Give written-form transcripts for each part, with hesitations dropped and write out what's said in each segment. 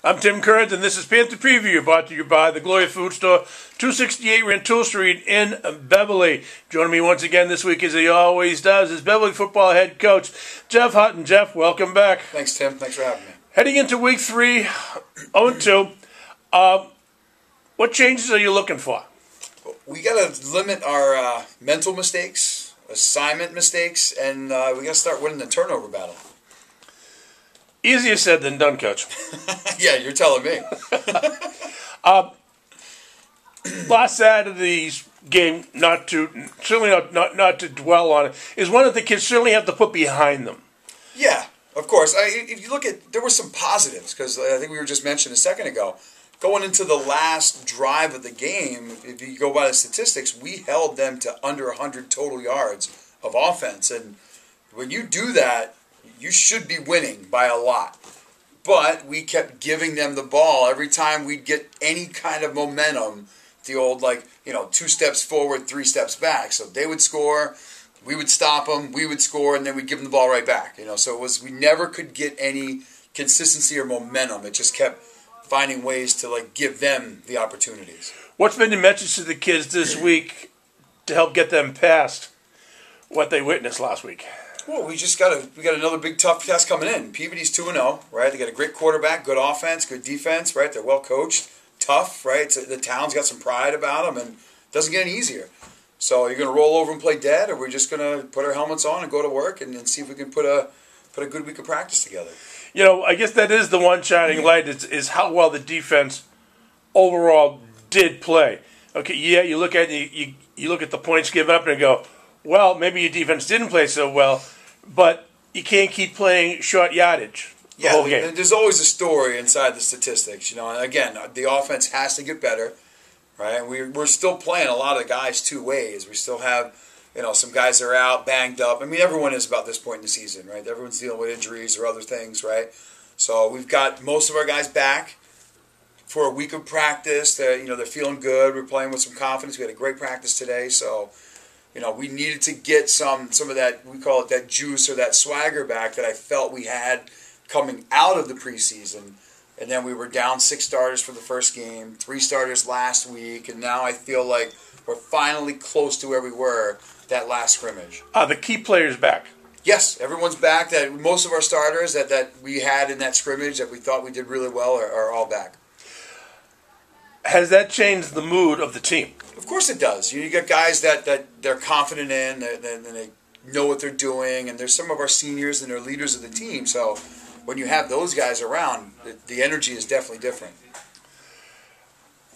I'm Tim Kearns, and this is Panther Preview, brought to you by the Gloria Food Store, 268 Rantoul Street in Peabody. Joining me once again this week, as he always does, is Peabody football head coach Jeff Hutton. Jeff, welcome back. Thanks, Tim. Thanks for having me. Heading into week 3, 0-2, what changes are you looking for? We got to limit our mental mistakes, assignment mistakes, and we got to start winning the turnover battle. Easier said than done, Coach. Yeah, you're telling me. Last Saturday's game, not to dwell on it, is one that the kids certainly have to put behind them. Yeah, of course. If you look at, there were some positives, because I think we were just mentioned a second ago. Going into the last drive of the game, if you go by the statistics, we held them to under 100 total yards of offense. And when you do that, you should be winning by a lot. But we kept giving them the ball every time we'd get any kind of momentum. The old, 2 steps forward, 3 steps back. So they would score, we would stop them, we would score, and then we'd give them the ball right back. So it was, we never could get any consistency or momentum. It just kept finding ways to give them the opportunities. What's been your message to the kids this week to help get them past what they witnessed last week? Well, we got another big tough test coming in. Peabody's 2-0, right? They got a great quarterback, good offense, good defense, right? They're well coached, tough, right? So the town's got some pride about them, and it doesn't get any easier. So you're going to roll over and play dead, or we're just going to put our helmets on and go to work and see if we can put a good week of practice together. I guess that is the one shining light is how well the defense overall did play. Okay, yeah, you look at you look at the points given up and go, well, maybe your defense didn't play so well, but you can't keep playing short yardage the whole game. There's always a story inside the statistics, And again, the offense has to get better, right? We're still playing a lot of guys 2 ways. We still have, some guys that are out, banged up. I mean, everyone is about this point in the season, right? Everyone's dealing with injuries or other things, right? So we've got most of our guys back for a week of practice. They're feeling good. We're playing with some confidence. We had a great practice today, so we needed to get some of that, we call it that juice or that swagger back that I felt we had coming out of the preseason. And then we were down 6 starters for the first game, 3 starters last week, and now I feel like we're finally close to where we were that last scrimmage. The key players back. Yes, everyone's back. That most of our starters that we had in that scrimmage that we thought we did really well are all back. Has that changed the mood of the team? Of course it does. You got guys that they're confident in, and they know what they're doing, and there's some of our seniors and they're leaders of the team. So when you have those guys around, the energy is definitely different.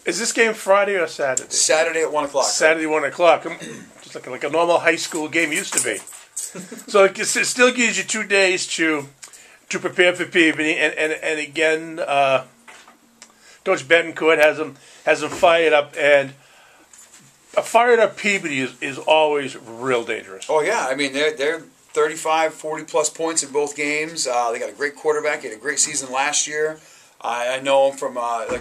Is this game Friday or Saturday? Saturday at 1 o'clock. Saturday, 1 o'clock. Just like a normal high school game used to be. So it still gives you 2 days to prepare for Peabody, and again, Coach Betancourt has them fired up, and a fired up Peabody is always real dangerous. Oh yeah, I mean they're 35, 40+ points in both games. They got a great quarterback. He had a great season last year. I know him from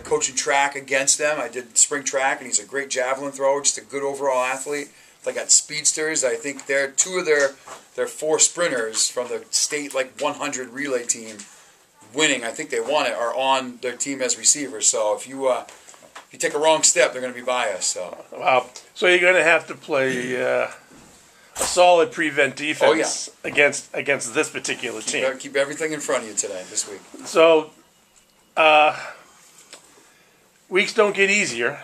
coaching track against them. I did spring track, and he's a great javelin thrower, just a good overall athlete. They got speedsters. I think they're 2 of their 4 sprinters from the state 100 relay team winning. I think they won it, are on their team as receivers. So if you take a wrong step, they're going to be biased. So wow. So you're going to have to play a solid prevent defense against this particular team. Keep everything in front of you this week. So weeks don't get easier.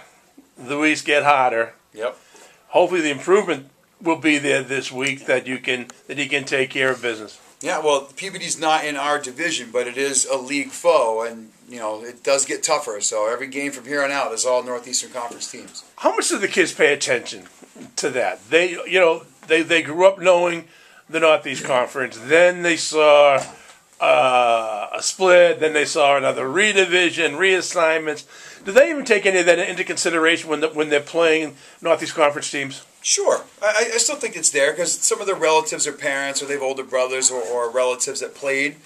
The weeks get harder. Yep. Hopefully the improvement will be there this week that you can take care of business. Yeah, well, Peabody's not in our division, but it is a league foe, and it does get tougher. So every game from here on out is all Northeastern Conference teams. How much do the kids pay attention to that? They grew up knowing the Northeast Conference. Then they saw a split. Then they saw another redivision, reassignments. Do they even take any of that into consideration when they're playing Northeast Conference teams? Sure. I still think it's there because some of their relatives or parents, or they have older brothers or relatives that played,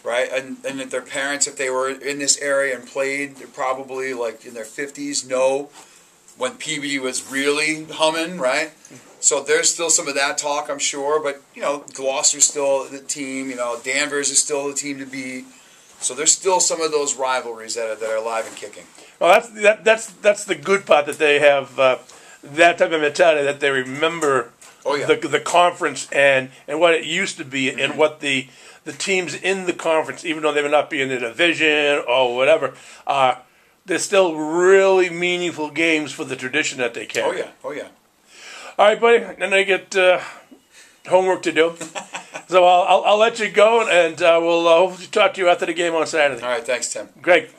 right? And if their parents, if they were in this area and played, they're probably in their 50s, know when Peabody was really humming, right? So there's still some of that talk, I'm sure. But, Gloucester's still the team. Danvers is still the team to beat. So there's still some of those rivalries that are alive and kicking. Well, that's the good part, that they have that type of mentality, that they remember the conference and what it used to be, and what the teams in the conference, even though they may not be in the division or whatever, they're still really meaningful games for the tradition that they carry. Oh yeah. All right, buddy. Then I get homework to do, so I'll let you go, and we'll hopefully talk to you after the game on Saturday. All right, thanks, Tim. Great.